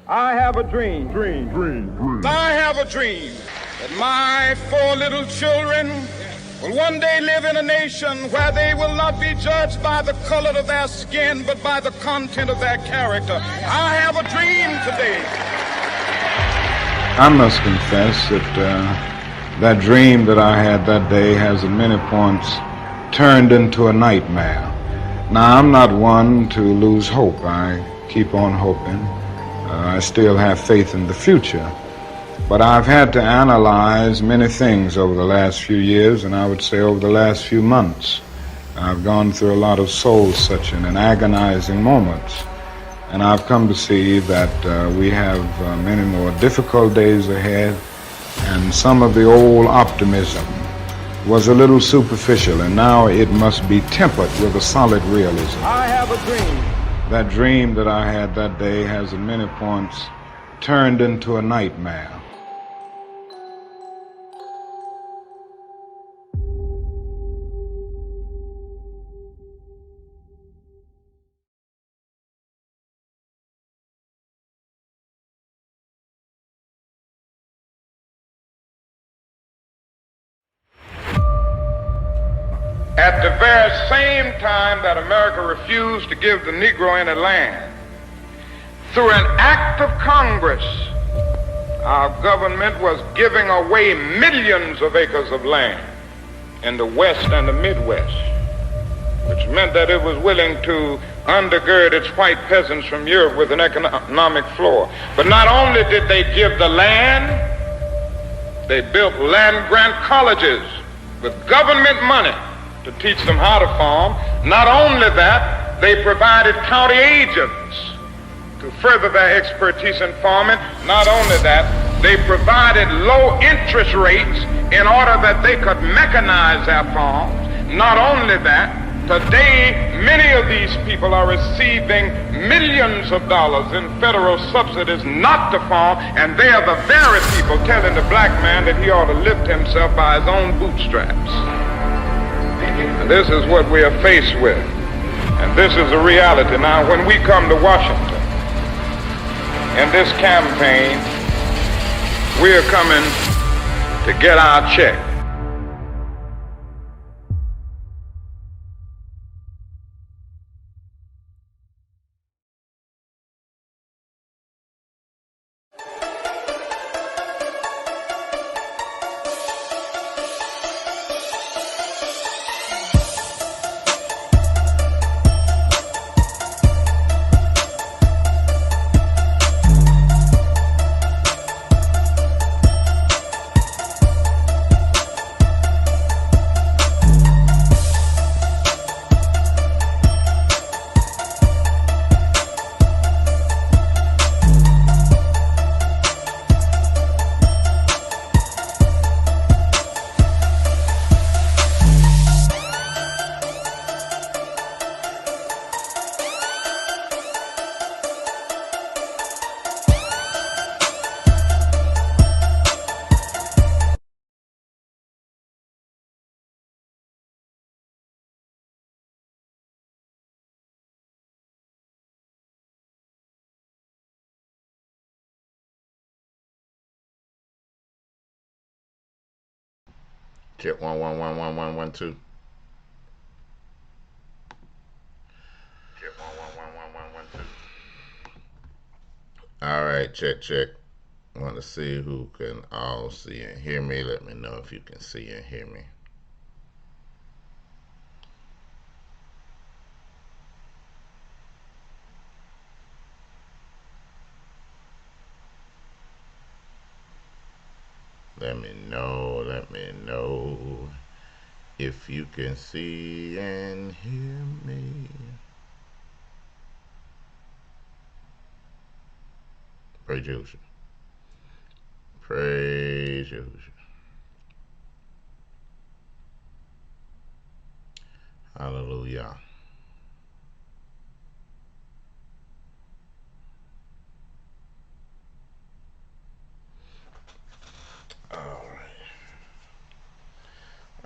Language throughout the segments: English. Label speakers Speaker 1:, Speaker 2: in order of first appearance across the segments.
Speaker 1: I have a dream.
Speaker 2: I have a dream that my 4 little children will one day live in a nation where they will not be judged by the color of their skin, but by the content of their character. I have a dream today.
Speaker 3: I must confess that that dream that I had that day has at many points turned into a nightmare. Now, I'm not one to lose hope. I keep on hoping. I still have faith in the future. But I've had to analyze many things over the last few years, and I would say over the last few months. I've gone through a lot of soul-searching and agonizing moments. And I've come to see that we have many more difficult days ahead, and some of the old optimism was a little superficial, and now it must be tempered with a solid realism.
Speaker 1: I have a dream.
Speaker 3: That dream that I had that day has at many points turned into a nightmare.
Speaker 2: At the very same time that America refused to give the Negro any land, through an act of Congress, our government was giving away millions of acres of land in the West and the Midwest, which meant that it was willing to undergird its white peasants from Europe with an economic floor. But not only did they give the land, they built land-grant colleges with government money to teach them how to farm. Not only that, they provided county agents to further their expertise in farming. Not only that, they provided low interest rates in order that they could mechanize their farms. Not only that, today many of these people are receiving millions of dollars in federal subsidies not to farm, and they are the very people telling the black man that he ought to lift himself by his own bootstraps. And this is what we are faced with. And this is a reality. Now, when we come to Washington in this campaign, we are coming to get our check.
Speaker 4: Check 1 1 1 1 1 1 2. Check 1 1 1 1 1 1 2. All right, check. I want to see who can all see and hear me. Let me know if you can see and hear me. Let me know if you can see and hear me. Praise Yahushua. Praise Yahushua. Hallelujah.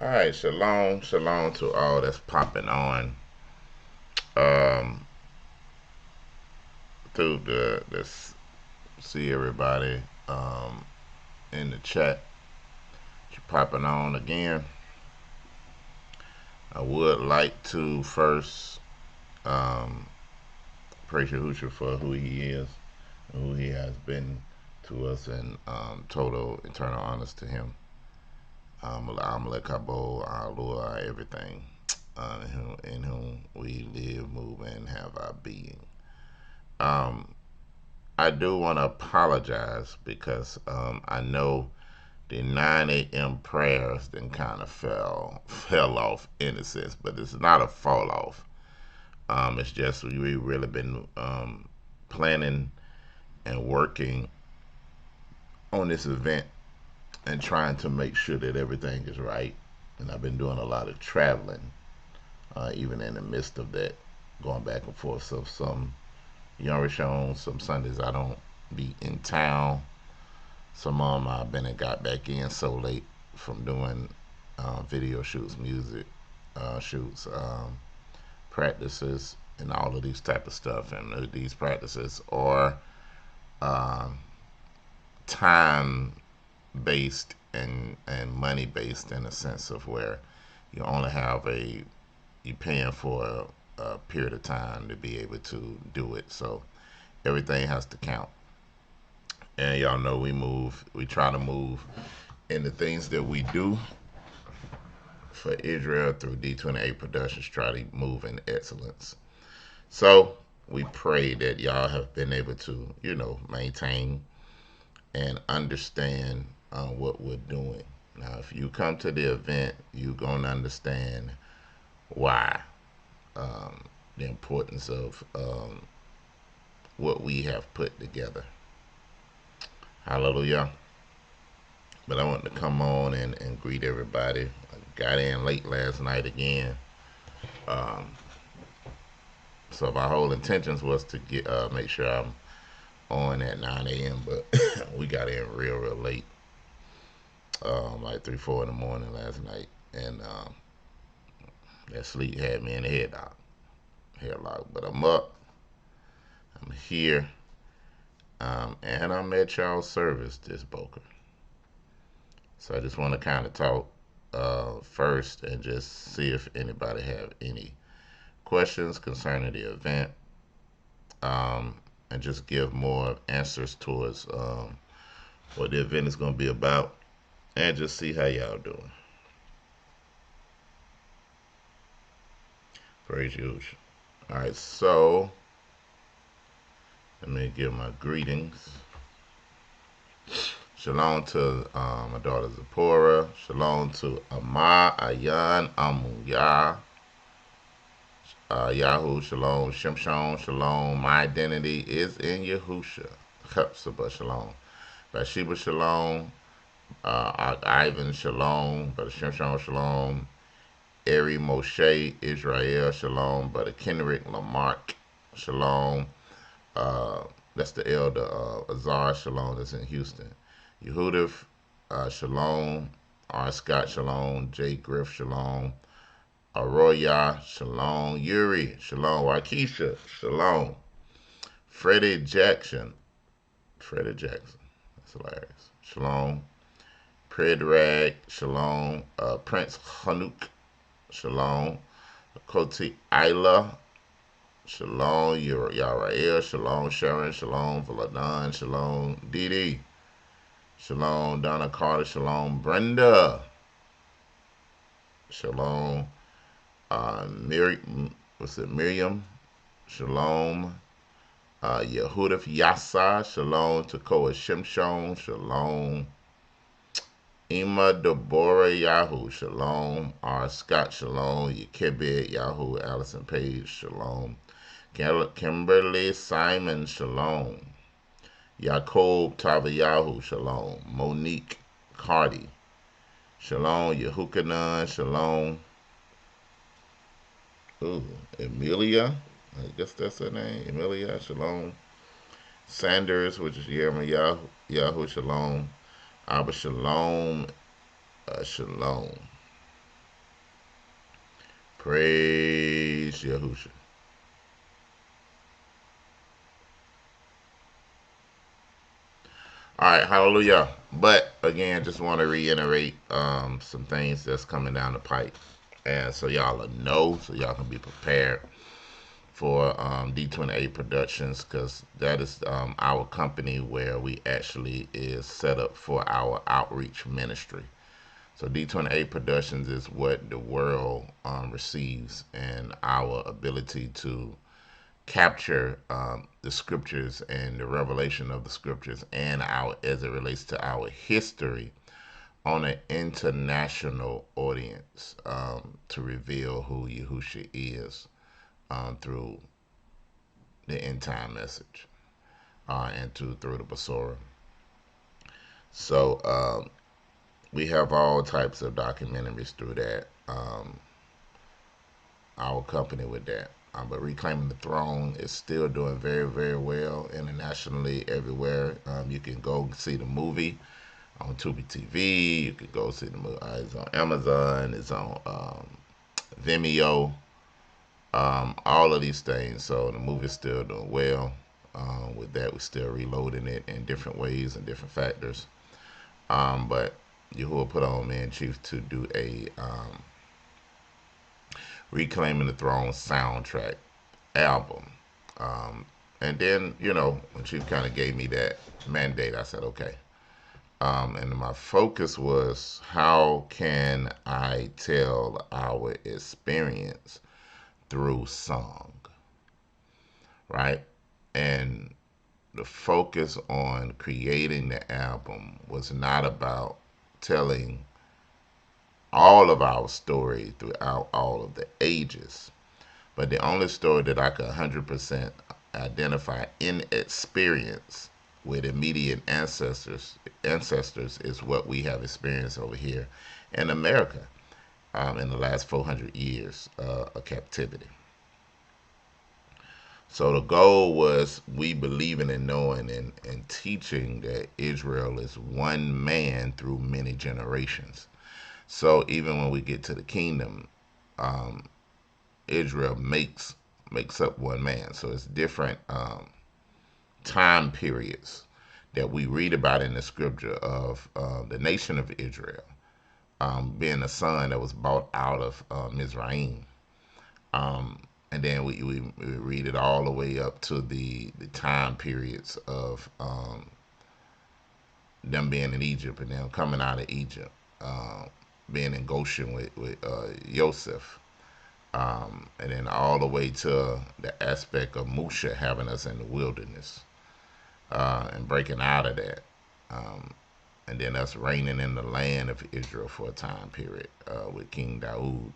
Speaker 4: All right, shalom to all that's popping on through the see everybody in the chat. You popping on again. I would like to first um, praise Yahusha for who he is and who he has been to us, and total eternal honors to him. Amalek Kabo, our Lord, our everything, in whom we live, move, and have our being. Um, I do want to apologize because I know the 9 a.m. prayers then kind of fell off in a sense, but it's not a fall off. It's just we really been planning and working on this event and trying to make sure that everything is right. And I've been doing a lot of traveling, even in the midst of that, going back and forth. So some Yom Rishon, some Sundays I don't be in town. Some of them I've been and got back in so late from doing video shoots, music shoots, practices, and all of these type of stuff. And these practices are um, time based and money based in a sense of where you only have you paying for a period of time to be able to do it. So everything has to count. And y'all know we try to move in the things that we do for Israel through D28 Productions, try to move in excellence. So we pray that y'all have been able to, maintain and understand what we're doing. Now, if you come to the event, you're going to understand why, the importance of what we have put together. Hallelujah. But I want to come on and greet everybody. I got in late last night again. Um, so my whole intentions was to make sure I'm on at 9 a.m. But we got in real late, like 3, 4 in the morning last night, and that sleep had me in the headlock. But I'm up. I'm here, and I'm at y'all's service this Boker. So I just want to kind of talk first and just see if anybody have any questions concerning the event, and just give more answers towards what the event is going to be about, and just see how y'all doing. Praise you. All right, so let me give my greetings. Shalom to my daughter Zipporah. Shalom to Amar, Ayan, Amuya, Yahoo, Shalom, Shimshon, Shalom. My identity is in Yahusha. Sabah, Shalom. Bathsheba, Shalom. Ivan, Shalom. Brother Shimshon, Shalom. Eri Moshe, Israel, Shalom. Brother Kenrick, Lamarck, Shalom. That's the elder Azar, Shalom, that's in Houston. Yehudif, Shalom. R. Scott, Shalom. J. Griff, Shalom. Arroya, Shalom. Yuri, Shalom. Waukesha, Shalom. Freddie Jackson. That's hilarious. Shalom. Predrag, Shalom. Prince Hanuk, Shalom. Koti Isla, Shalom. Yarael, Shalom. Sharon, Shalom. Valadan, Shalom. Didi, Shalom. Donna Carter, Shalom. Brenda, Shalom. Miriam, Shalom. Yehudif Yasa, Shalom. Tekoa Shimshon, Shalom. Ima Deborah Yahoo, Shalom. R. Scott, Shalom. Yakibit Yahoo, Allison Page, Shalom. Kimberly Simon, Shalom. Yaakov Tavayahu, Shalom. Monique Cardi, Shalom. Yehukanan, Shalom. Ooh, Emilia, I guess that's her name. Emilia, Shalom. Sanders, which is Yerma Yahoo, Shalom. Abba, Shalom. Shalom. Praise Yahusha. All right, hallelujah. But again, just want to reiterate some things that's coming down the pipe. And so y'all will know, so y'all can be prepared for D28 Productions, because that is our company where we actually is set up for our outreach ministry. So D28 Productions is what the world receives, and our ability to capture the scriptures and the revelation of the scriptures and our as it relates to our history on an international audience, to reveal who Yahusha is through the end time message, and through the Basora. So we have all types of documentaries through that. Our company with that. But Reclaiming the Throne is still doing very, very well internationally everywhere. You can go see the movie on Tubi TV. You can go see the movie. It's on Amazon. It's on Vimeo. All of these things. So the movie's still doing well. With that, we're still reloading it in different ways and different factors. But Yahuwah put on me and Chief to do a Reclaiming the Throne soundtrack album. And then, when Chief kind of gave me that mandate, I said, okay. And my focus was, how can I tell our experience through song, right? And the focus on creating the album was not about telling all of our story throughout all of the ages, but the only story that I could 100% identify in experience with immediate ancestors is what we have experienced over here in America, in the last 400 years of captivity. So the goal was, we believing and knowing and teaching that Israel is one man through many generations. So even when we get to the kingdom, Israel makes up one man. So it's different time periods that we read about in the scripture of the nation of Israel being a son that was bought out of Mizraim. And then we read it all the way up to the time periods of them being in Egypt and them coming out of Egypt, being in Goshen with Joseph, and then all the way to the aspect of Musha having us in the wilderness, and breaking out of that, and then us reigning in the land of Israel for a time period with King Daoud.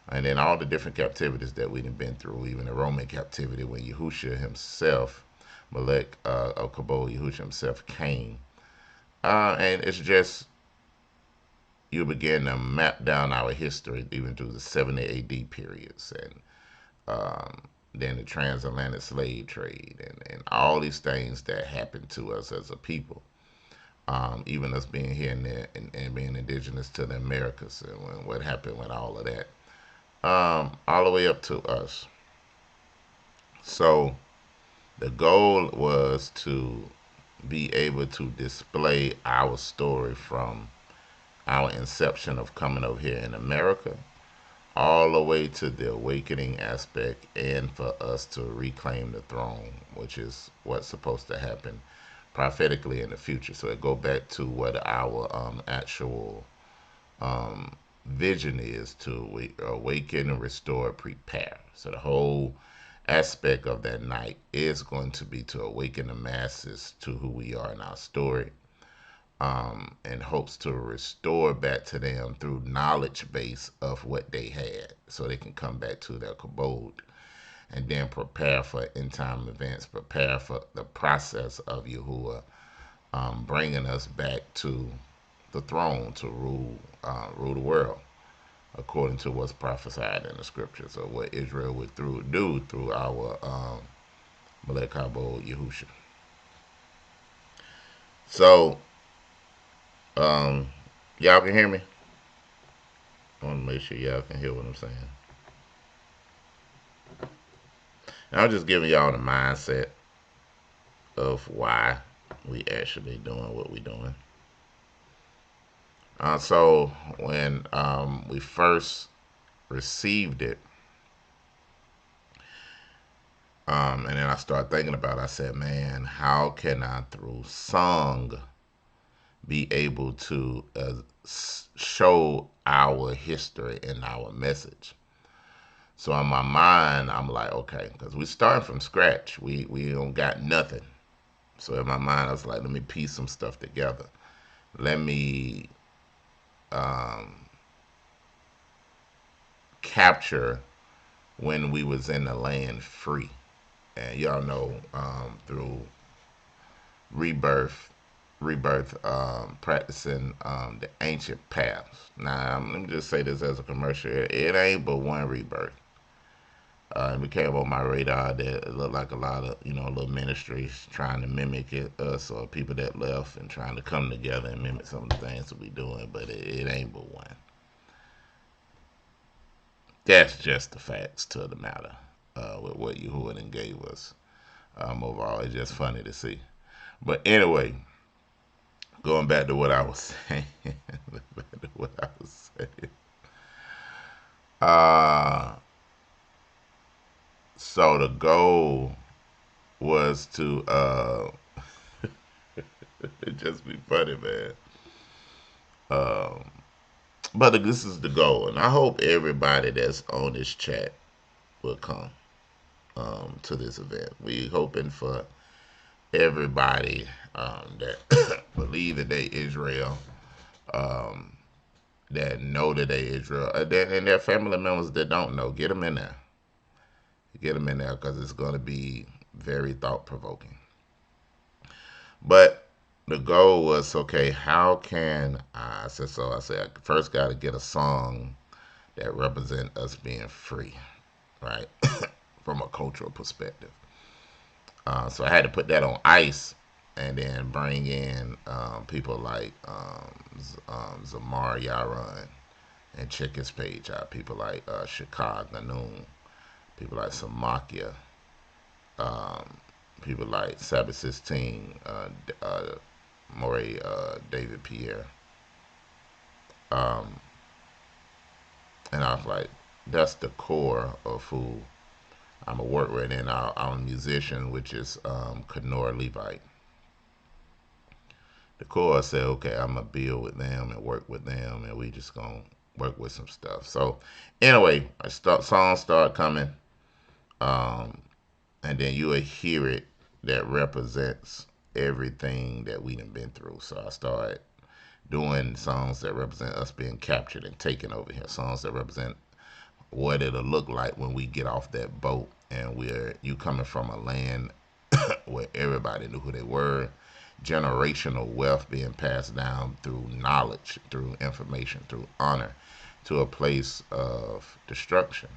Speaker 4: And then all the different captivities that we've been through, even the Roman captivity when Yahusha himself, Melech of Kabul, Yahusha himself came. And it's just, you begin to map down our history even through the 70 AD periods, and then the transatlantic slave trade, and all these things that happened to us as a people. Even us being here and being indigenous to the Americas, and what happened with all of that. All the way up to us. So the goal was to be able to display our story from our inception of coming over here in America all the way to the awakening aspect, and for us to reclaim the throne, which is what's supposed to happen prophetically in the future. So it go back to what our actual vision is, to awaken and restore, prepare. So the whole aspect of that night is going to be to awaken the masses to who we are in our story, and hopes to restore back to them through knowledge base of what they had, so they can come back to their kabod, and then prepare for end time events, prepare for the process of Yahuwah bringing us back to the throne to rule the world, according to what's prophesied in the scriptures, or what Israel would do through our Melech Habo Yahusha. So, y'all can hear me? I want to make sure y'all can hear what I'm saying. And I'm just giving y'all the mindset of why we actually doing what we doing. So when we first received it, and then I started thinking about it, I said, man, how can I, through song, be able to show our history and our message? So in my mind, I'm like, okay, because we starting from scratch. We don't got nothing. So in my mind, I was like, let me piece some stuff together. Let me um, capture when we was in the land free. And y'all know through rebirth, practicing the ancient paths. Now, let me just say this as a commercial. It ain't but one rebirth. It became on my radar that it looked like a lot of, little ministries trying to mimic us, or people that left and trying to come together and mimic some of the things that we doing, but it ain't but one. That's just the facts to the matter with what Yehuda gave us. Overall, it's just funny to see. But anyway, going back to what I was saying. Uh, so the goal was to it just be funny, man. Um, but this is the goal, and I hope everybody that's on this chat will come to this event. We hoping for everybody that believe that they Israel, um, that know that they Israel, and their family members that don't know. Get them in there. Get them in there because it's going to be very thought provoking. But the goal was, okay, how can I said so I said I first got to get a song that represent us being free, right? From a cultural perspective. So I had to put that on ice and then bring in people like Zamar Yaron and check his page out. People like Chicago Noon, people like Samakia, um, people like Sabbath 16, Morey, David Pierre. Um, and I was like, that's the core of who I'm a work with. And our musician, which is Kenora Levite. The core said, okay, I'm going to build with them and work with them, and we just going to work with some stuff. So anyway, songs start coming, and then you will hear it that represents everything that we done been through. So I started doing songs that represent us being captured and taken over here. Songs that represent what it'll look like when we get off that boat and you coming from a land where everybody knew who they were, generational wealth being passed down through knowledge, through information, through honor, to a place of destruction.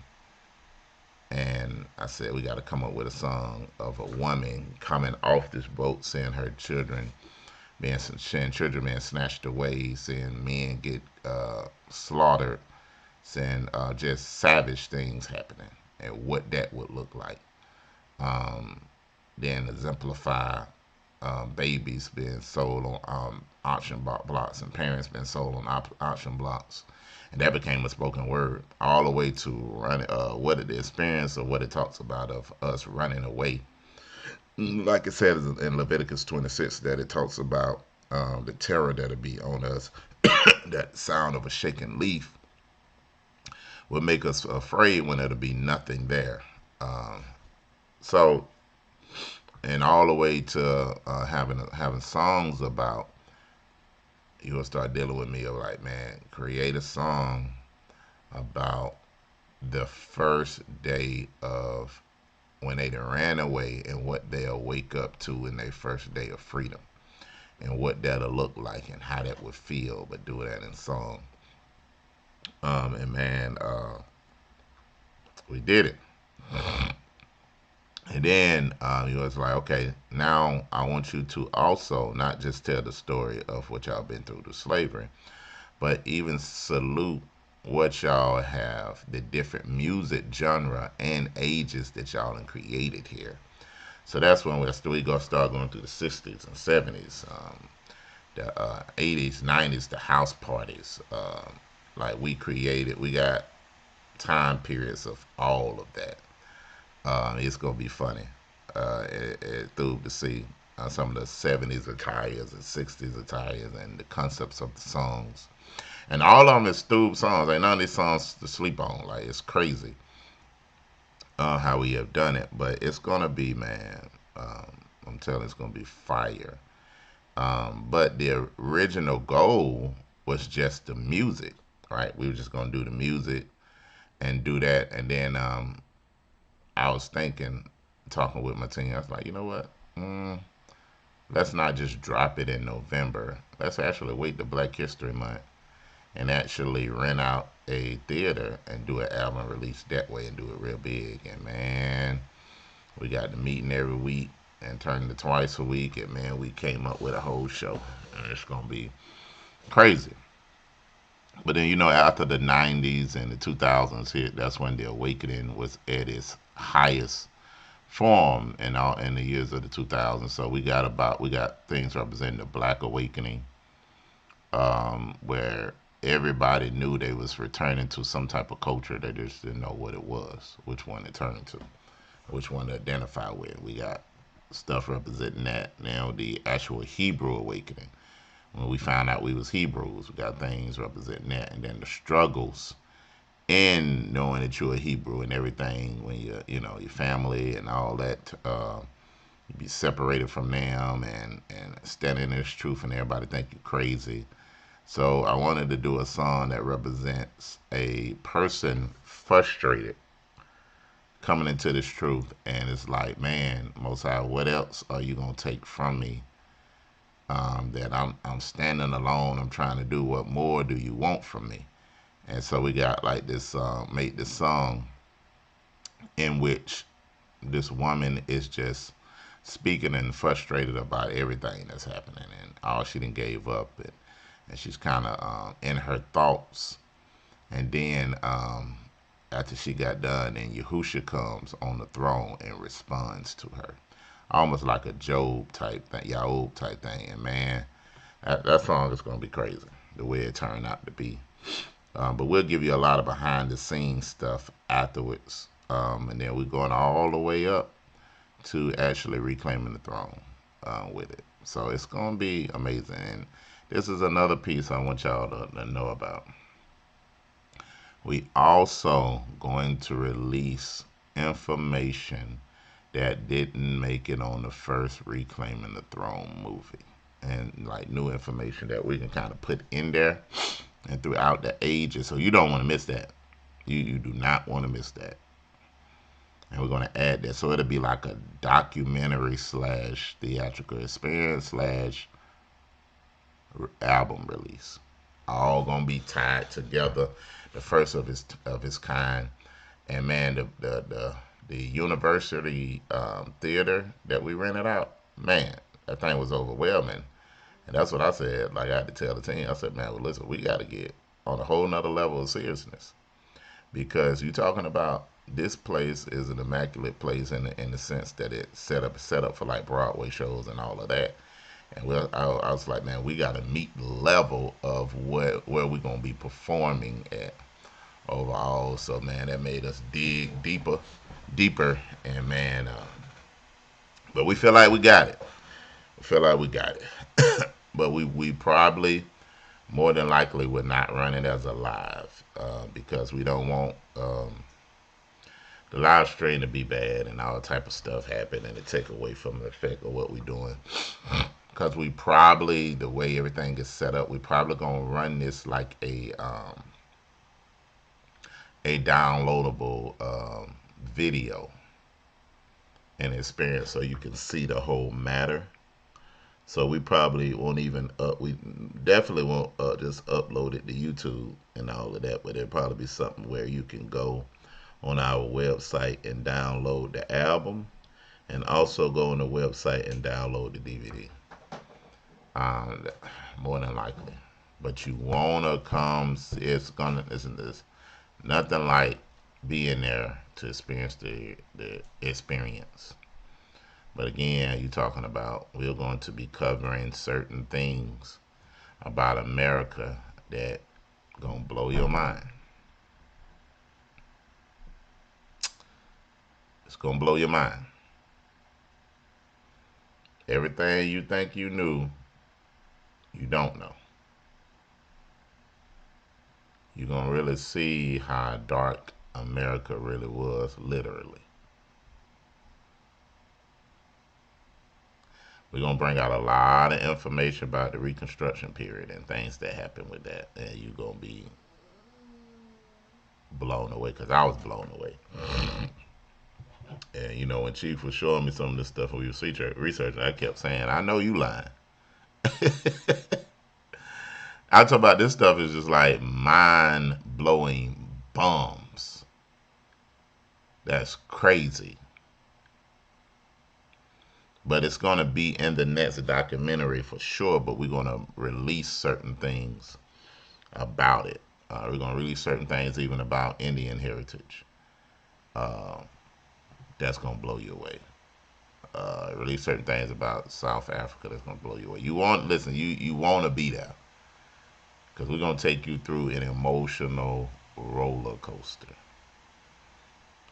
Speaker 4: And I said, we got to come up with a song of a woman coming off this boat, seeing her children seeing children being snatched away, seeing men get slaughtered, seeing just savage things happening, and what that would look like. Um, then exemplify babies being sold on auction blocks and parents being sold on auction blocks. And that became a spoken word all the way to what it experience or what it talks about of us running away. Like it says in Leviticus 26, that it talks about the terror that'll be on us. That sound of a shaking leaf will make us afraid when there'll be nothing there. So, and all the way to having songs about, you will start dealing with me of like, man, create a song about the first day of when they ran away and what they'll wake up to in their first day of freedom and what that'll look like and how that would feel, but do that in song. And man, we did it. And then he was like, okay, now I want you to also not just tell the story of what y'all been through slavery, but even salute what y'all have, the different music genre and ages that y'all have created here. So that's when we gonna start going through the 60s and 70s, the 80s, 90s, the house parties. Like we got time periods of all of that. It's gonna be funny through to see some of the 70s attires and 60s attires and the concepts of the songs. And all of them is Stoob songs. Ain't none of these songs to sleep on. Like, it's crazy how we have done it. But it's gonna be, man. I'm telling you, it's gonna be fire. But the original goal was just the music, right? We were just gonna do the music and do that, and then I was thinking, talking with my team, I was like, you know what? Let's not just drop it in November. Let's actually wait to Black History Month and actually rent out a theater and do an album release that way and do it real big. And man, we got the meeting every week and turned it twice a week. And man, we came up with a whole show. And it's going to be crazy. But then, after the 90s and the 2000s hit, that's when the awakening was at its highest form in the years of the 2000s. So we got things representing the Black awakening, where everybody knew they was returning to some type of culture. They just didn't know what it was, which one to turn to, which one to identify with. We got stuff representing that. Now the actual Hebrew awakening, when we found out we was Hebrews, we got things representing that. And then the struggles in knowing that you're a Hebrew and everything, when your family and all that, you be separated from them and standing in this truth, and everybody think you crazy. So I wanted to do a song that represents a person frustrated coming into this truth, and it's like, man, Most High, what else are you gonna take from me? That I'm standing alone. I'm trying to do. What more do you want from me? And so we got like this, made this song in which this woman is just speaking and frustrated about everything that's happening, and all she done gave up, and she's kind of in her thoughts. And then after she got done, then Yahusha comes on the throne and responds to her, almost like a Job type thing, Job type thing. And man, that song is gonna be crazy the way it turned out to be. But we'll give you a lot of behind the scenes stuff afterwards, and then we're going all the way up to actually reclaiming the throne with it. So it's gonna be amazing. And this is another piece I want y'all to know about. We also going to release information that didn't make it on the first Reclaiming the Throne movie, and like new information that we can kind of put in there and throughout the ages. So you don't want to miss that. You do not want to miss that. And we're going to add that. So it'll be like a documentary slash theatrical experience slash album release. All going to be tied together. The first of his kind. And man, the university theater that we rented out, man, that thing was overwhelming. And that's what I said. Like, I had to tell the team. I said, man, well, listen, we got to get on a whole nother level of seriousness, because you're talking about this place is an immaculate place in the sense that it's set up for like Broadway shows and all of that. And I was like, man, we got to meet the level of where we're gonna be performing at overall. So man, that made us dig deeper, and man, but we feel like we got it. We feel like we got it. But we probably more than likely would not run it as a live, because we don't want the live stream to be bad and all type of stuff happen and to take away from the effect of what we're doing. Because we probably, the way everything is set up, we probably gonna run this like a downloadable video and experience, so you can see the whole matter. So we probably won't even we definitely won't just upload it to YouTube and all of that, but it'll probably be something where you can go on our website and download the album, and also go on the website and download the DVD. More than likely. But you wanna come, it's nothing like being there to experience the experience. But again, you're talking about we're going to be covering certain things about America that gonna blow your mind. It's gonna blow your mind. Everything you think you knew, you don't know. You're gonna really see how dark America really was, literally. We're gonna bring out a lot of information about the Reconstruction period and things that happened with that, and you're gonna be blown away. Cause I was blown away. And when Chief was showing me some of this stuff we were researching, I kept saying, "I know you lying." I talk about this stuff is just like mind blowing bombs. That's crazy. But it's gonna be in the next documentary for sure. But we're gonna release certain things about it. We're gonna release certain things even about Indian heritage. Uh, that's gonna blow you away. Release certain things about South Africa that's gonna blow you away. You want to be there because we're gonna take you through an emotional roller coaster.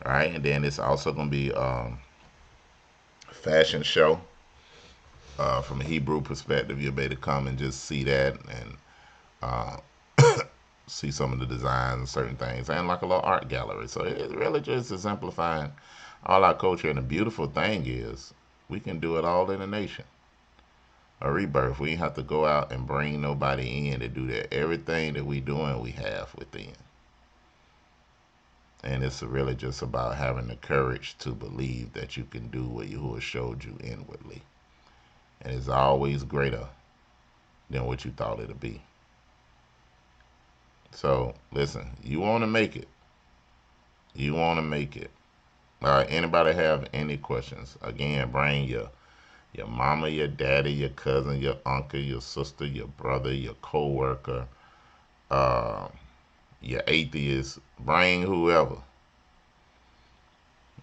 Speaker 4: All right, and then it's also gonna be a fashion show. From a Hebrew perspective, you'll be able to come and just see that and uh, see some of the designs and certain things, and like a little art gallery. So it's really just exemplifying all our culture. And the beautiful thing is, we can do it all in a nation. A rebirth. We ain't have to go out and bring nobody in to do that. Everything that we doing, we have within. And it's really just about having the courage to believe that you can do what Yahuwah showed you inwardly. And it's always greater than what you thought it'd be. So, listen, you want to make it. You want to make it. Anybody have any questions? Again, bring your mama, your daddy, your cousin, your uncle, your sister, your brother, your co-worker, uh, your atheist. Bring whoever.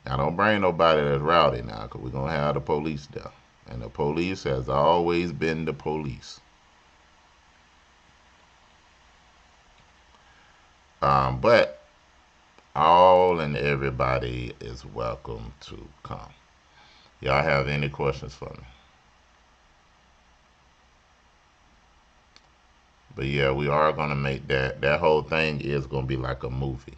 Speaker 4: Now, don't bring nobody that's rowdy now, because we're going to have the police there. And the police has always been the police. But all and everybody is welcome to come. Y'all have any questions for me? But yeah, we are going to make that whole thing is going to be like a movie.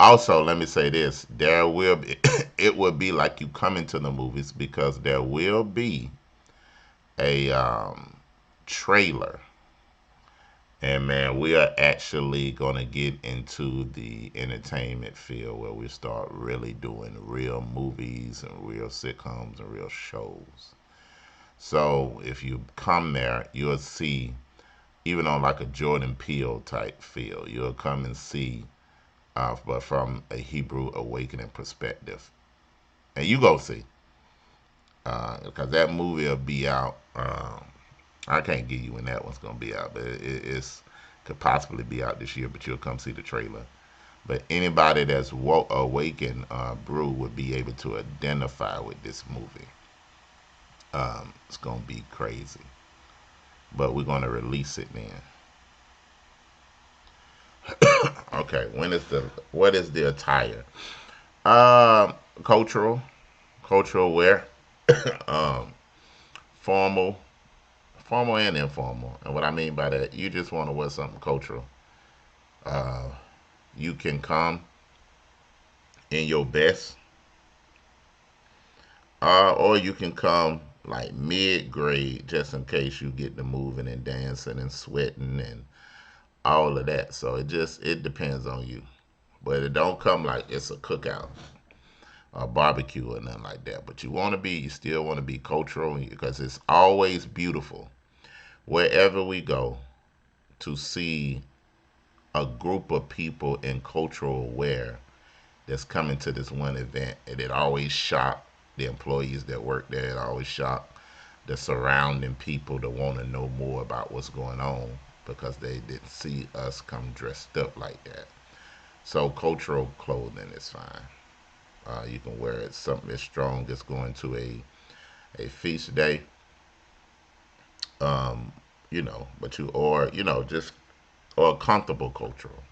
Speaker 4: Also, let me say this. There will be, it will be like you come into the movies because there will be a trailer. And man, we are actually going to get into the entertainment field where we start really doing real movies and real sitcoms and real shows. So if you come there, you'll see, even on like a Jordan Peele type feel, you'll come and see, but from a Hebrew awakening perspective. And you go see, because that movie will be out. I can't give you when that one's gonna be out, but it's could possibly be out this year. But you'll come see the trailer. But anybody that's awakened brew would be able to identify with this movie. It's gonna be crazy, but we're gonna release it then. Okay, what is the attire? Cultural, cultural wear, um, formal, formal and informal. And what I mean by that, you just want to wear something cultural. Uh, you can come in your best, or you can come like mid grade, just in case you get to moving and dancing and sweating and all of that. So it depends on you, but it don't come like it's a cookout, a barbecue or nothing like that. But you still want to be cultural because it's always beautiful wherever we go to see a group of people in cultural wear that's coming to this one event, and it always shocked the employees that work there. It always shocked the surrounding people that want to know more about what's going on because they didn't see us come dressed up like that. So cultural clothing is fine. You can wear it something as strong as going to a feast day. Um, but just or comfortable cultural.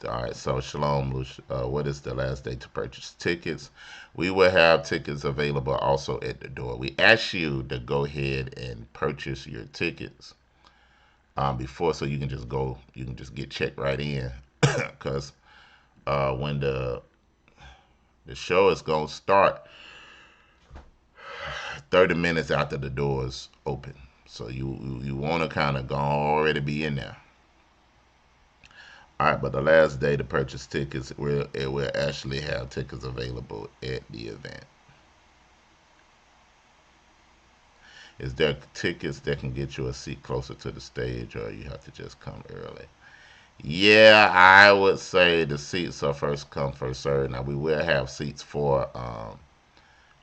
Speaker 4: All right, so Shalom, what is the last day to purchase tickets? We will have tickets available also at the door. We ask you to go ahead and purchase your tickets before, so you can just go, you can just get checked right in, because when the show is gonna start 30 minutes after the doors open, so you want to kind of go already be in there. All right, but the last day to purchase tickets, it will actually have tickets available at the event. Is there tickets that can get you a seat closer to the stage, or you have to just come early? Yeah, I would say the seats are first come, first served. Now, we will have seats for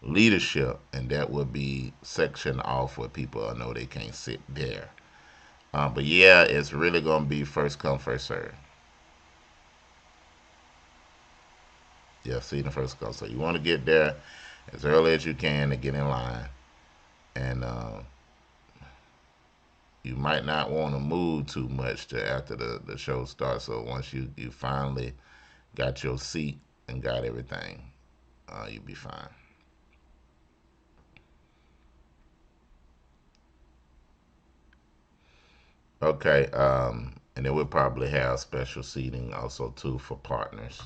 Speaker 4: leadership, and that would be sectioned off where people know they can't sit there. But yeah, it's really going to be first come, first served. Yeah, seating first come. So you want to get there as early as you can to get in line. And you might not want to move too much to after the show starts. So once you finally got your seat and got everything, you'll be fine. Okay, and then we'll probably have special seating also too for partners.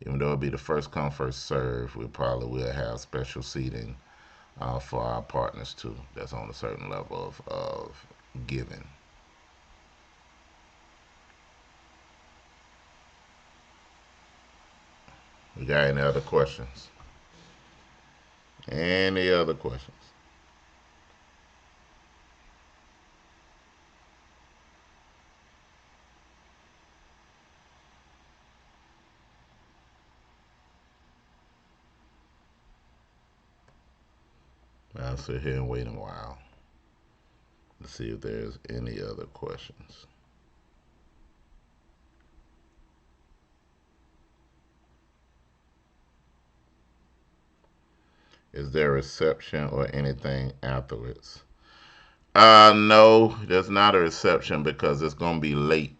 Speaker 4: Even though it'll be the first come first serve, we probably will have special seating for our partners too. That's on a certain level of giving. We got any other questions? Any other questions? I'll sit here and wait a while to see if there's any other questions. Is there a reception or anything afterwards? No, there's not a reception because it's gonna be late.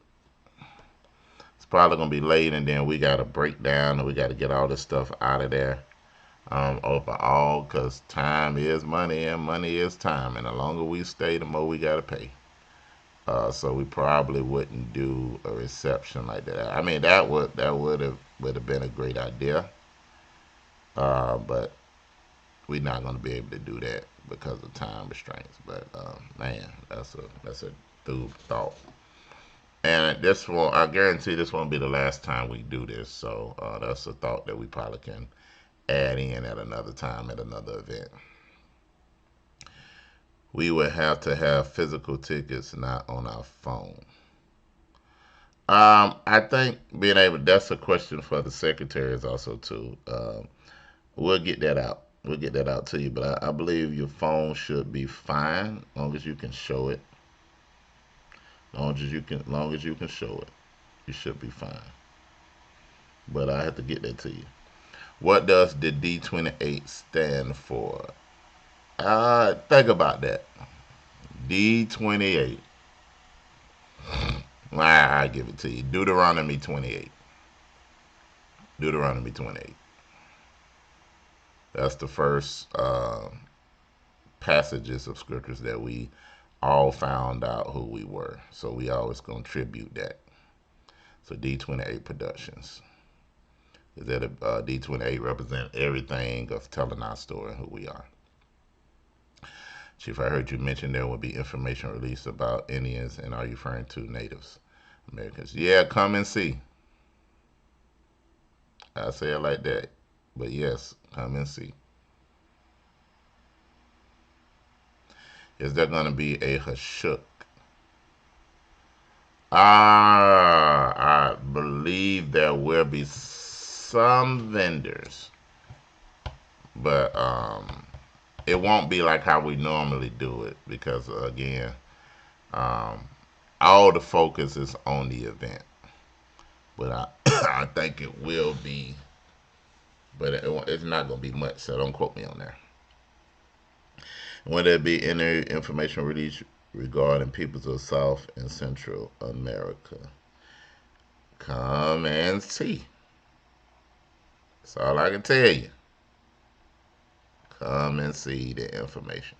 Speaker 4: It's probably gonna be late, and then we gotta break down and we gotta get all this stuff out of there. Overall, because time is money and money is time, and the longer we stay, the more we gotta pay. So we probably wouldn't do a reception like that. I mean, that would have been a great idea, but we're not gonna be able to do that because of time restraints. But man, that's a through thought. And this will, I guarantee, this won't be the last time we do this. So that's a thought that we probably can add in at another time at another event. We would have to have physical tickets, not on our phone. I think being able, that's a question for the secretaries also too. We'll get that out. We'll get that out to you. But I believe your phone should be fine, as long as you can show it. Long as you can show it, you should be fine. But I have to get that to you. What does the D28 stand for? Think about that. D28. I give it to you. Deuteronomy 28. Deuteronomy 28. That's the first passages of scriptures that we all found out who we were. So we always gonna tribute that. So D28 Productions. Is that D28 represent everything of telling our story and who we are. Chief, I heard you mention there will be information released about Indians, and are you referring to Natives Americans? Yeah, come and see. I say it like that. But yes, come and see. Is there going to be a Hashuk? I believe there will be some vendors, but it won't be like how we normally do it because again, all the focus is on the event. But I I think it will be but it's not going to be much, so don't quote me on that. Will there be any information released regarding peoples of South and Central America? Come and see. That's all I can tell you. Come and see the information.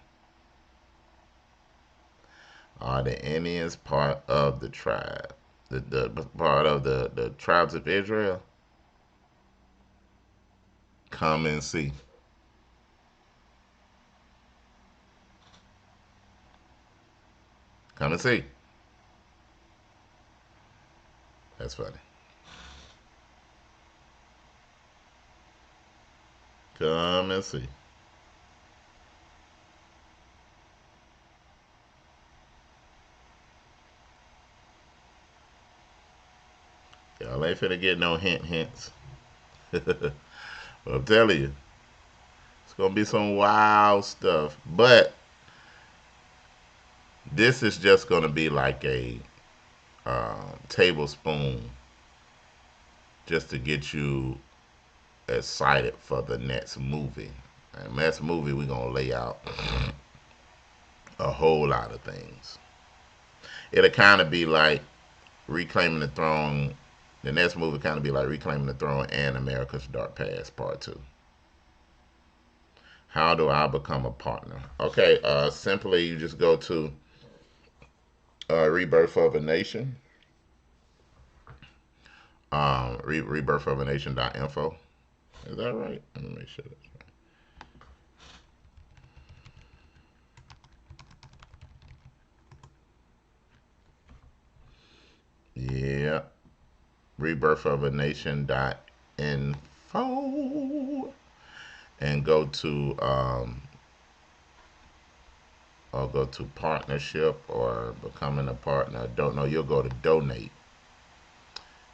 Speaker 4: Are the Indians part of the tribe? The part of the tribes of Israel? Come and see. Come and see. That's funny. Come and see. Y'all ain't finna get no hints. But I'm telling you, it's gonna be some wild stuff. But this is just gonna be like a tablespoon just to get you excited for the next movie. And next movie, we're gonna lay out a whole lot of things. It'll kind of be like Reclaiming the Throne. The next movie kind of be like Reclaiming the Throne and America's Dark Past Part 2. How do I become a partner? Okay, simply you just go to Rebirth of a Nation. Rebirthofnation.info. Is that right? Let me make sure that's right. Yeah. Rebirthofnation.info. And go to or go to partnership or becoming a partner. Don't know. You'll go to donate.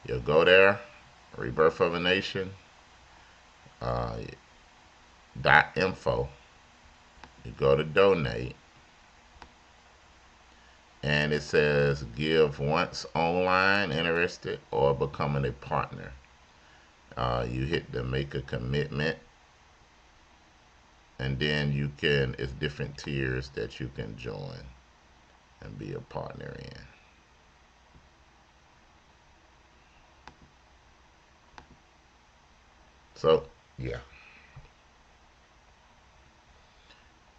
Speaker 4: You'll go there. Rebirth of a Nation. .info. You go to donate, and it says give once online, interested, or becoming a partner. You hit the make a commitment, and then you can, it's different tiers that you can join and be a partner in. So, yeah.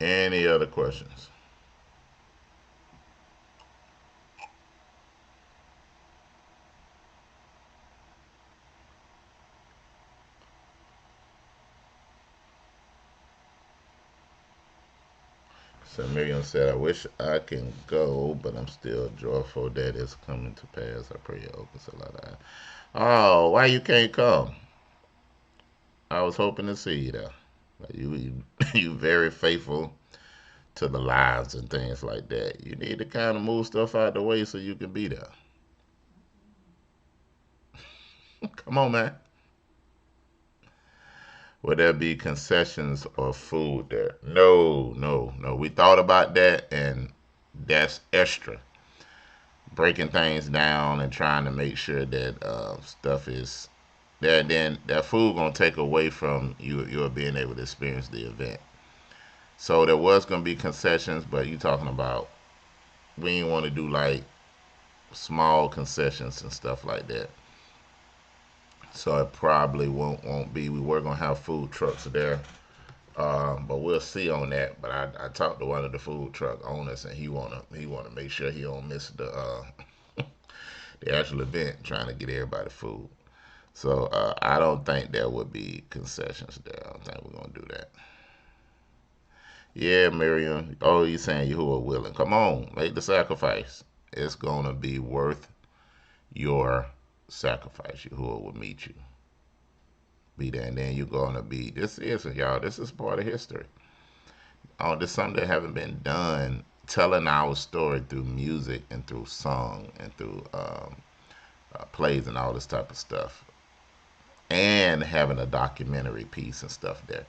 Speaker 4: Any other questions? So Miriam said, I wish I can go, but I'm still joyful that it's coming to pass. I pray it opens a lot of eyes. Oh, why you can't come? I was hoping to see you there. You very faithful to the lives and things like that. You need to kind of move stuff out the way so you can be there. Come on, man. Would there be concessions or food there? No, no, no. We thought about that, and that's extra. Breaking things down and trying to make sure that stuff is there. Then that food gonna take away from you being able to experience the event. So there was gonna be concessions, but you talking about we didn't want to do like small concessions and stuff like that. So it probably won't be. We were gonna have food trucks there, but we'll see on that. But I talked to one of the food truck owners, and he wanna make sure he don't miss the actual event, trying to get everybody food. So I don't think there would be concessions there. I don't think we're gonna do that. Yeah, Miriam. Oh, you saying you are willing? Come on, make the sacrifice. It's gonna be worth your sacrifice. Yahuwah will meet you. Be there, and then you're gonna be. This is y'all. This is part of history. Oh, this is something that haven't been done. Telling our story through music and through song and through plays and all this type of stuff, and having a documentary piece and stuff there.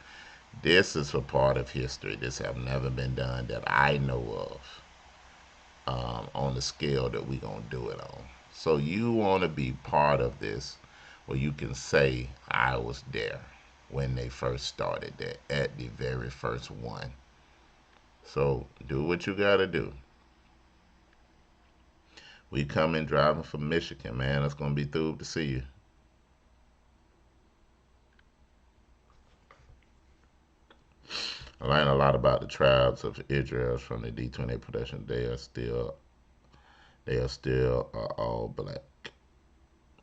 Speaker 4: This is a part of history. This have never been done that I know of on the scale that we gonna do it on. So you want to be part of this, where you can say I was there. when they first started that, at the very first one. So do what you gotta do. We coming driving from Michigan, man. It's gonna be through to see you. I learned a lot about the tribes of Israel from the D28 production. They are still all black.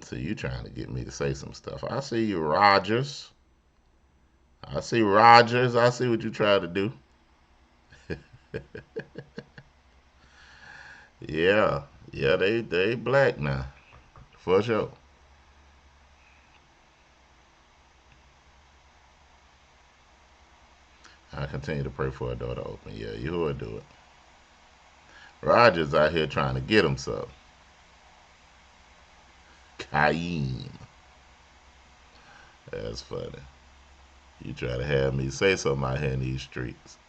Speaker 4: So you trying to get me to say some stuff. I see you, Rogers. I see Rogers. I see what you try to do. Yeah. Yeah, they black now. For sure. I continue to pray for a door to open. Yeah, you will do it. Rogers out here trying to get himself. Kaim. That's funny. You try to have me say something out here in these streets.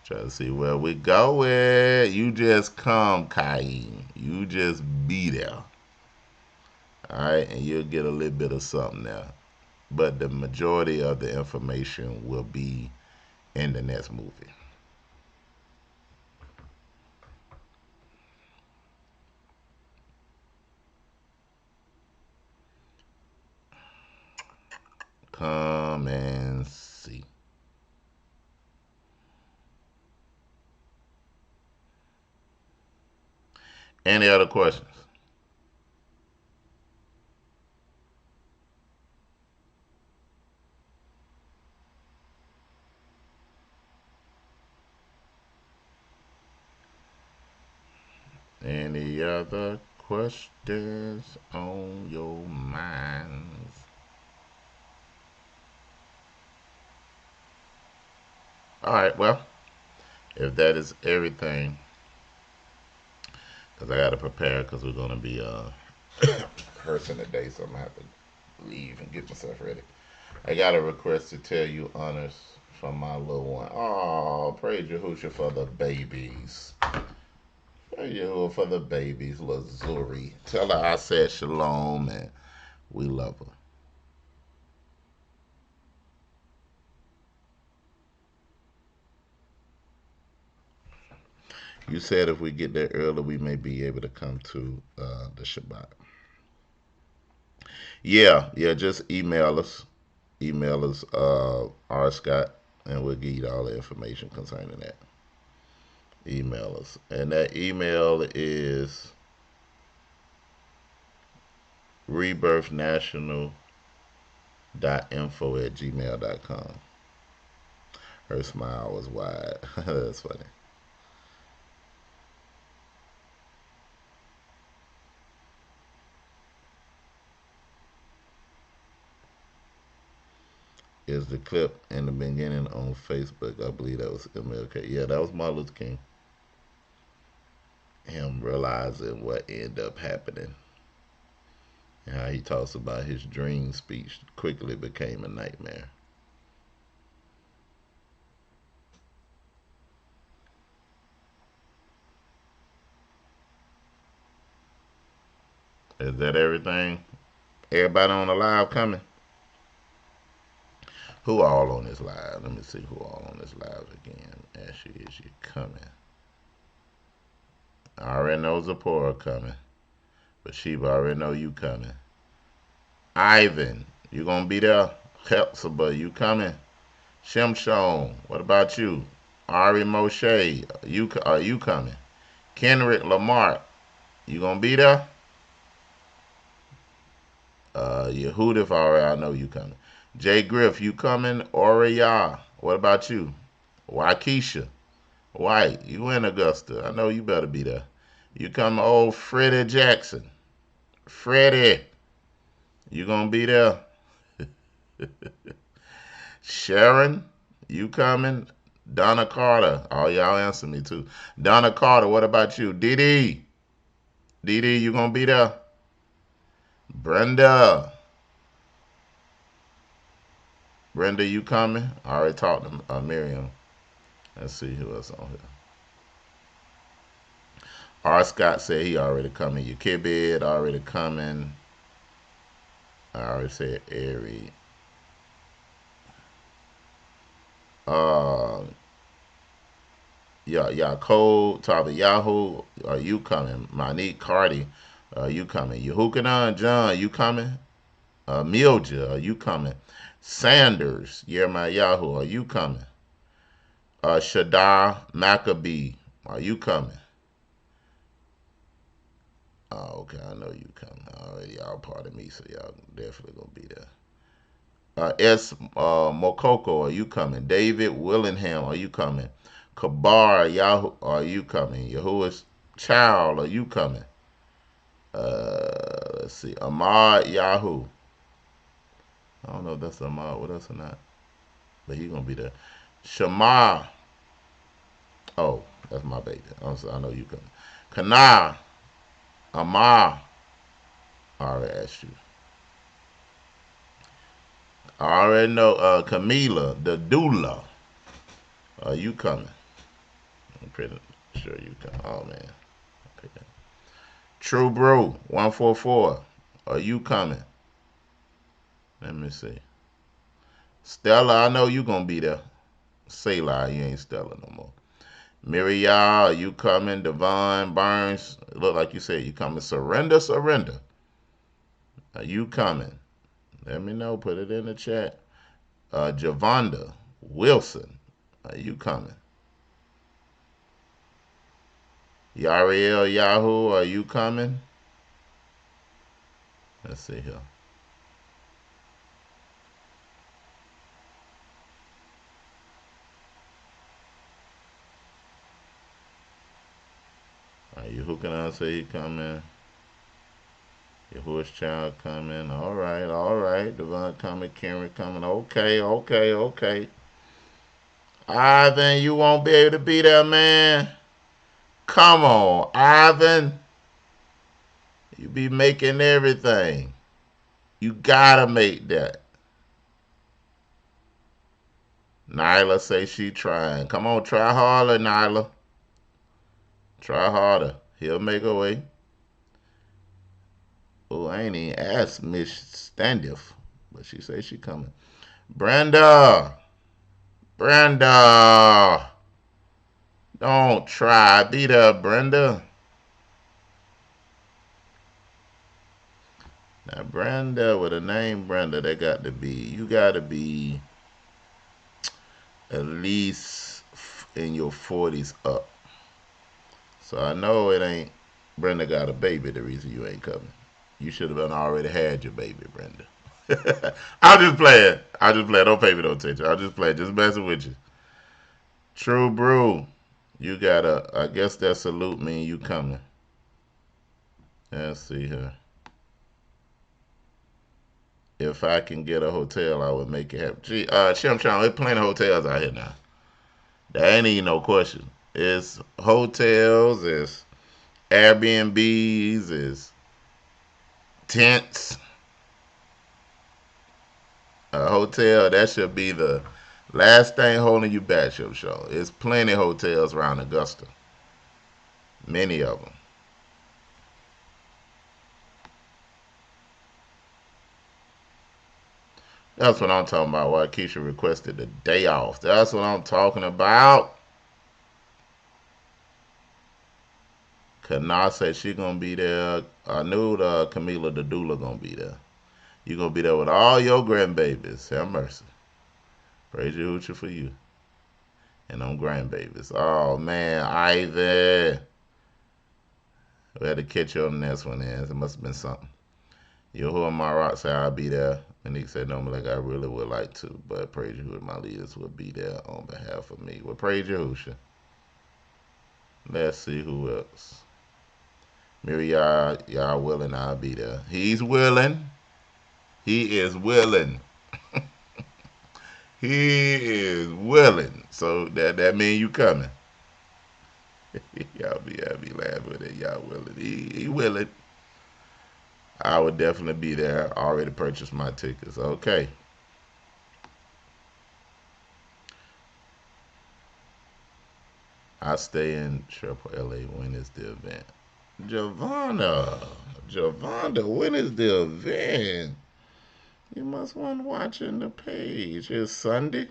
Speaker 4: Try to see where we going. You just come, Kaim. You just be there. Alright, and you'll get a little bit of something there. But the majority of the information will be in the next movie. Come and see. Any other questions? Any other questions on your minds? All right, well, if that is everything, because I got to prepare because we're going to be rehearsing today, so I'm going to have to leave and get myself ready. I got a request to tell you honors from my little one. Oh, praise Yahushua for the babies. Praise Yahushua for the babies, Lazuri. Tell her I said shalom and we love her. You said if we get there early, we may be able to come to the Shabbat. Yeah, just email us. Email us, R. Scott, and we'll give you all the information concerning that. Email us. And that email is rebirthnational.info@gmail.com. Her smile was wide. That's funny. Is the clip in the beginning on Facebook? I believe that was MLK. Yeah, that was Martin Luther King. Him realizing what ended up happening. And how he talks about his dream speech quickly became a nightmare. Is that everything? Everybody on the live coming? Who all on this live? Let me see who all on this live again. Ashley, is you coming? I already know Zipporah coming. But Sheba, I already know you coming. Ivan, you gonna be there? Hepzibah, you coming? Shimshon, what about you? Ari Moshe, are you coming? Kenrick Lamar, you gonna be there? Yehudif, alright, I know you coming. Jay Griff, you coming? Oriya, what about you? Waukesha, White, you in Augusta. I know you better be there. You coming? Old Freddie Jackson. Freddie, you gonna be there? Sharon, you coming? Donna Carter, oh y'all answer me too. Donna Carter, what about you? Dee Dee, you gonna be there? Brenda, you coming? I already talked to Miriam. Let's see who else on here. R. Scott said he already coming. Yakibid already coming. I already said Ari. Uh, Yaakov Tabayahu, are you coming? Monique Cardi, are you coming? Yehukanan John, you coming? Milja, are you coming? Sanders, Yermayahu, are you coming? Shadar Maccabee, are you coming? Oh, okay, I know you coming. Already, y'all part of me, so y'all definitely gonna be there. S. Mokoko, are you coming? David Willingham, are you coming? Kabar Yahoo, are you coming? Yahuwah's Child, are you coming? Let's see. Ahmad Yahoo. I don't know if that's Ahmad with us or not, but he gonna be there. Shema. Oh, that's my baby. I know you coming. Kana. Amar. I already asked you. I already know. Camila, the doula. Are you coming? I'm pretty sure you coming. Oh man. Okay. True Bro, 144. Are you coming? Let me see. Stella, I know you gonna be there. Say lie, you ain't Stella no more. Miriam, are you coming? Devon Burns, it look like you said you coming. Surrender, surrender. Are you coming? Let me know. Put it in the chat. Javonda Wilson, are you coming? Yariel Yahoo, are you coming? Let's see here. Are you hooking on? Say you coming? Yahuwah's Child coming. All right, all right. Devon coming. Karen coming. Okay, okay, okay. Ivan, you won't be able to be there, man. Come on, Ivan. You be making everything. You gotta make that. Nyla say she trying. Come on, try harder, Nyla. Try harder. He'll make a way. Oh, I ain't even asked Miss Standiff, but she say she coming. Brenda. Brenda. Don't try. Be there, Brenda. Now, Brenda, with a name Brenda, they got to be, you got to be at least in your 40s up. So I know it ain't Brenda got a baby the reason you ain't coming. You should have already had your baby, Brenda. I'll just play it. I'll just play it. Don't pay me no attention. I'll just play it. Just messing with you. True Brew. You gotta, I guess that salute mean you coming. Let's see here. If I can get a hotel, I would make it happen. Gee, Shimshon, there's plenty of hotels out here now. There ain't even no question. It's hotels, it's Airbnbs, it's tents. A hotel, that should be the last thing holding you back, Shimshon. There's plenty of hotels around Augusta. Many of them. That's what I'm talking about. Why Keisha requested the day off. That's what I'm talking about. Kana said she gonna be there. I knew Camila the doula gonna be there. You gonna be there with all your grandbabies. Have mercy. Praise Yahushua for you and them grandbabies. Oh man, Ivan. We had to catch you on the next one. Then it must have been something. Yahuwah Marat said I'll be there. And he said, no, like I really would like to, but praise Yahuwah, my leaders will be there on behalf of me. Well, praise Yahushua. Let's see who else. Miriam, y'all willing, I'll be there. He's willing. He is willing. He is willing. So that means you coming. y'all be laughing with it. Y'all willing. He willing. I would definitely be there. I already purchased my tickets. Okay. I stay in Shreveport, LA. When is the event? Javonda, when is the event? You must want watching the page. It's Sunday.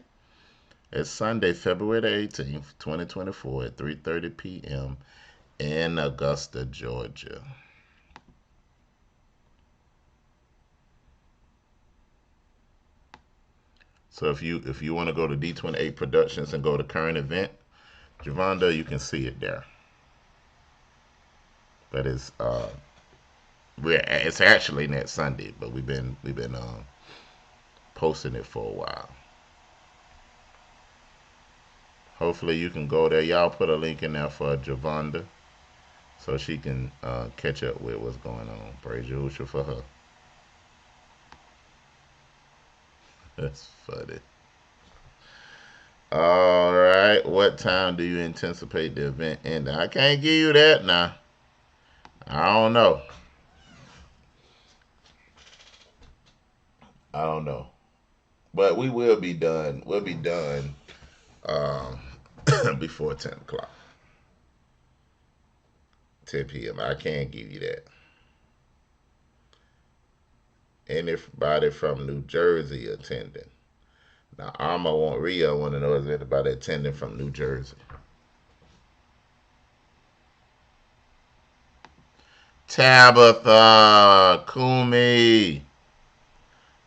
Speaker 4: It's Sunday, February the 18th, 2024 at 3:30 p.m. in Augusta, Georgia. So if you want to go to D28 Productions and go to current event, Javonda, you can see it there. But it's actually next Sunday, but we've been posting it for a while. Hopefully you can go there. Y'all put a link in there for Javonda so she can catch up with what's going on. Praise Yahushua for her. That's funny. All right. What time do you anticipate the event ending? I can't give you that now. I don't know. I don't know. But we will be done. We'll be done um, before 10 o'clock. 10 p.m. I can't give you that. Anybody from New Jersey attending? Now, Alma want Rio want to know if anybody attending from New Jersey. Tabitha, Kumi.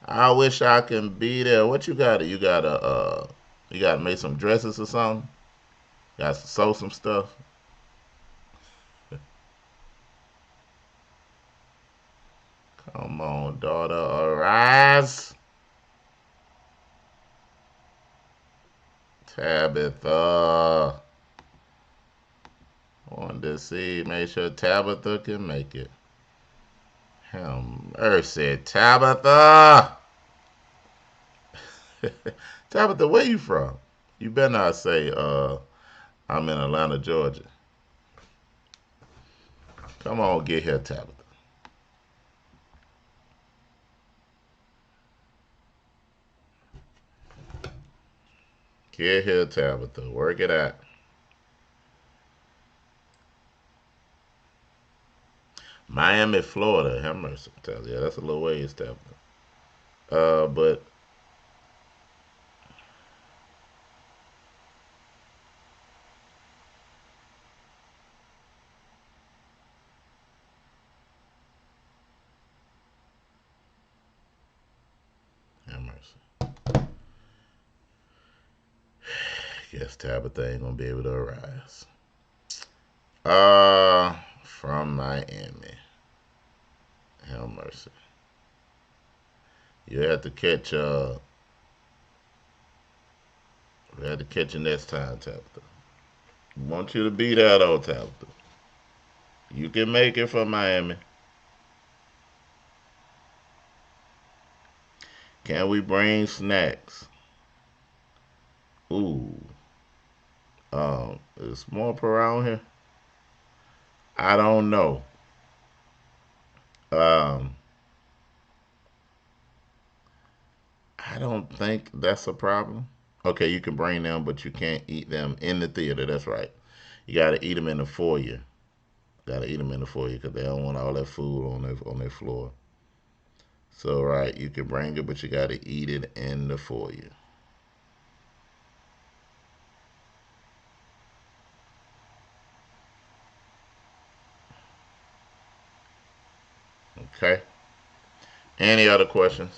Speaker 4: I wish I can be there. What you got? You gotta make some dresses or something? Got to sew some stuff? Come on, daughter, arise. Tabitha. Want to see, make sure Tabitha can make it. Have mercy, Tabitha. Tabitha, where you from? You better not say, I'm in Atlanta, Georgia. Come on, get here, Tabitha. Get here, Tabitha. Work it out. Miami, Florida. Have mercy, Tabitha. Yeah, that's a little ways, Tabitha. But have mercy. Guess Tabitha ain't gonna be able to arise. From Miami. Have mercy. You have to catch we have to catch you next time, Tabitha. Want you to be there though, Tabitha. You can make it from Miami. Can we bring snacks? Ooh. Is more around here? I don't know. Um, I don't think that's a problem. Okay, you can bring them, but you can't eat them in the theater. That's right. You gotta eat them in the foyer. Gotta eat them in the foyer because they don't want all that food on their floor. So right, you can bring it, but you gotta eat it in the foyer. Okay. Any other questions?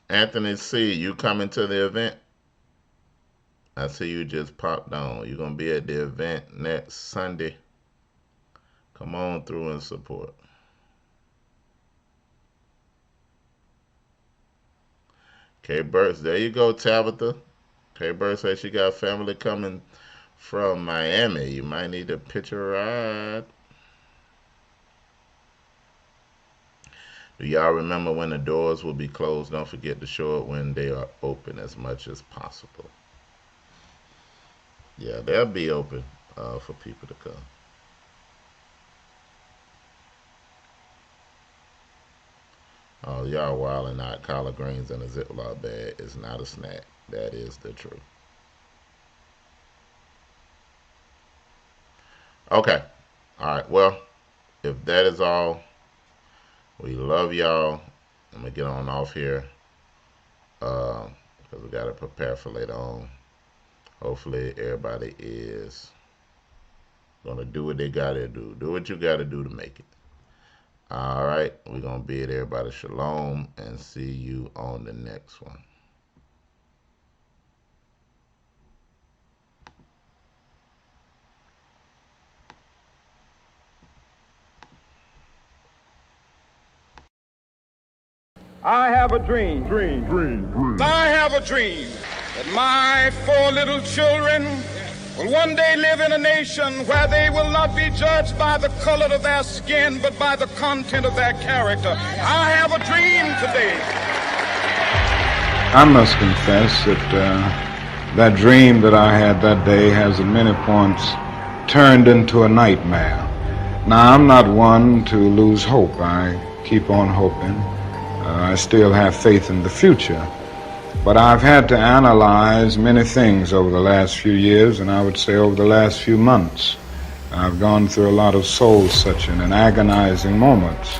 Speaker 4: Anthony C, you coming to the event? I see you just popped on. You're gonna be at the event next Sunday. Come on through and support. K Burks, there you go, Tabitha. K Burks says she got family coming from Miami. You might need to pitch a ride. Do y'all remember when the doors will be closed? Don't forget to show it when they are open as much as possible. Yeah, they'll be open for people to come. Oh, y'all wilding out. Collard greens in a Ziploc bag is not a snack. That is the truth. Okay. All right. Well, if that is all, we love y'all. I'm gonna get on off here because we gotta prepare for later on. Hopefully, everybody is gonna do what they gotta do. Do what you gotta do to make it. All right. We're gonna bid everybody shalom and see you on the next one.
Speaker 1: I have a dream.
Speaker 2: I have a dream that my four little children will one day live in a nation where they will not be judged by the color of their skin, but by the content of their character. I have a dream today.
Speaker 3: I must confess that that dream that I had that day has at many points turned into a nightmare. Now, I'm not one to lose hope. I keep on hoping. I still have faith in the future. But I've had to analyze many things over the last few years, and I would say over the last few months. I've gone through a lot of soul-searching and agonizing moments.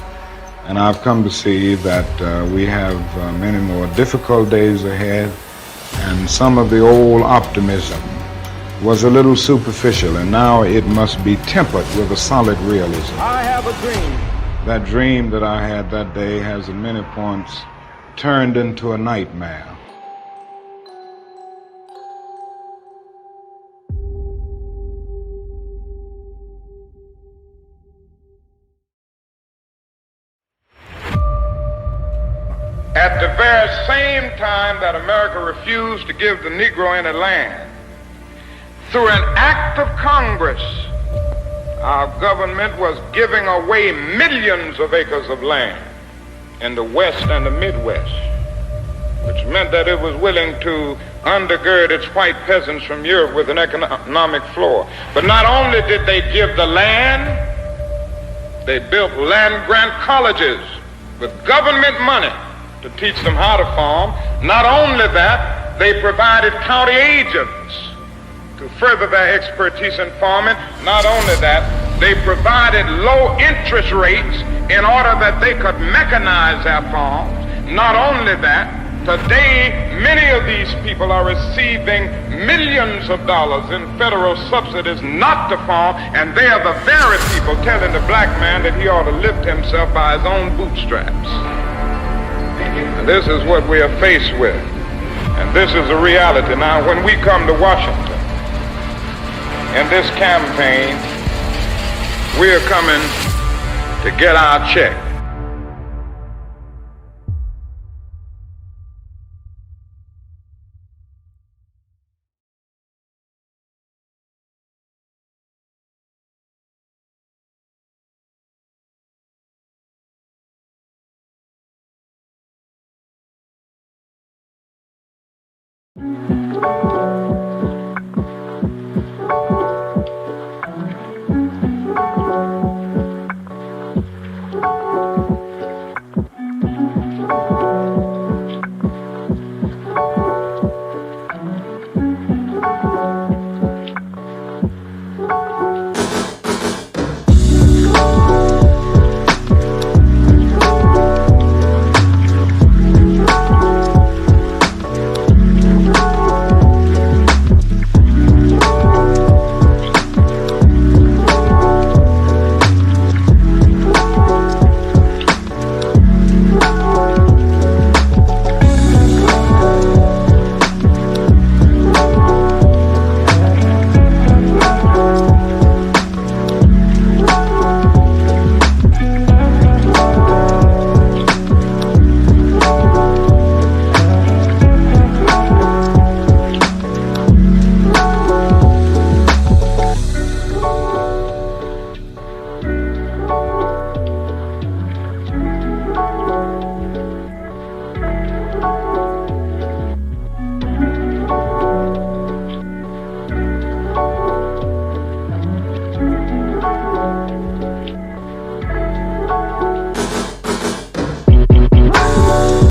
Speaker 3: And I've come to see that we have many more difficult days ahead, and some of the old optimism was a little superficial, and now it must be tempered with a solid realism.
Speaker 1: I have a dream.
Speaker 3: That dream that I had that day has at many points turned into a nightmare.
Speaker 2: At the very same time that America refused to give the Negro any land, through an act of Congress, our government was giving away millions of acres of land in the West and the Midwest, which meant that it was willing to undergird its white peasants from Europe with an economic floor. But not only did they give the land, they built land-grant colleges with government money to teach them how to farm. Not only that, they provided county agents to further their expertise in farming. Not only that, they provided low interest rates in order that they could mechanize their farms. Not only that, today many of these people are receiving millions of dollars in federal subsidies not to farm, and they are the very people telling the black man that he ought to lift himself by his own bootstraps. And this is what we are faced with, and this is a reality. Now, when we come to Washington in this campaign, we are coming to get our check.